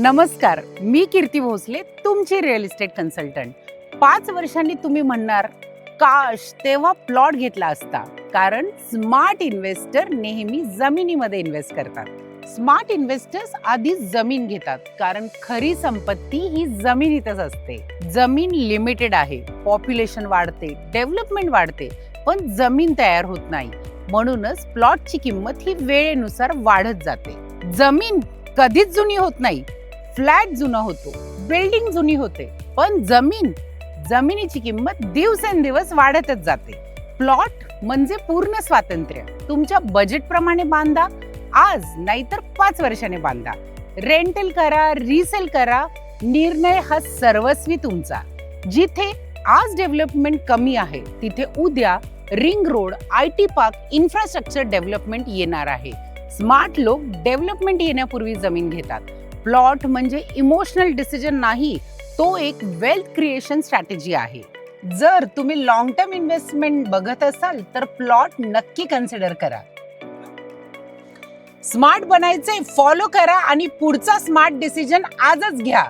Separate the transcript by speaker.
Speaker 1: नमस्कार, मी कीर्ती भोसले, तुमची real estate consultant. 5 वर्षांनी तुम्ही म्हणणार, काश तेव्हा प्लॉट घेतला असता. कारण स्मार्ट इन्व्हेस्टर नेहमी जमिनीमध्ये इन्व्हेस्ट करतात. स्मार्ट इन्व्हेस्टर्स आधी जमीन घेतात, कारण खरी संपत्ती ही जमिनीतच असते. जमीन लिमिटेड आहे, पॉप्युलेशन वाढते, डेव्हलपमेंट वाढते, पण जमीन तयार होत नाही. म्हणूनच प्लॉटची किंमत ही वेळेनुसार वाढत जाते. जमीन कधीच जुनी होत नाही. फ्लॅट जुना होतो, बिल्डिंग जुनी होते, पण जमिनीची किंमत दिवसेंदिवस वाढतच जाते. प्लॉट म्हणजे पूर्ण स्वातंत्र्य. तुमच्या बजेट प्रमाणे बांधा, आज नाहीतर 5 वर्षाने बांधा. रेंटल करा, रिसेल करा, निर्णय हा सर्वस्वी तुमचा. जिथे आज डेव्हलपमेंट कमी आहे, तिथे उद्या ring road, IT park, infrastructure development येणार आहे. स्मार्ट लोक डेव्हलपमेंट येण्यापूर्वी जमीन घेतात. प्लॉट म्हणजे इमोशनल डिसिजन नाही, तो एक वेल्थ क्रिएशन स्ट्रॅटेजी आहे. जर तुम्ही लॉंग टर्म इन्व्हेस्टमेंट बघत असाल तर प्लॉट नक्की कन्सिडर करा. स्मार्ट बनायचे, फॉलो करा आणि पुढचा स्मार्ट डिसिजन आजच घ्या.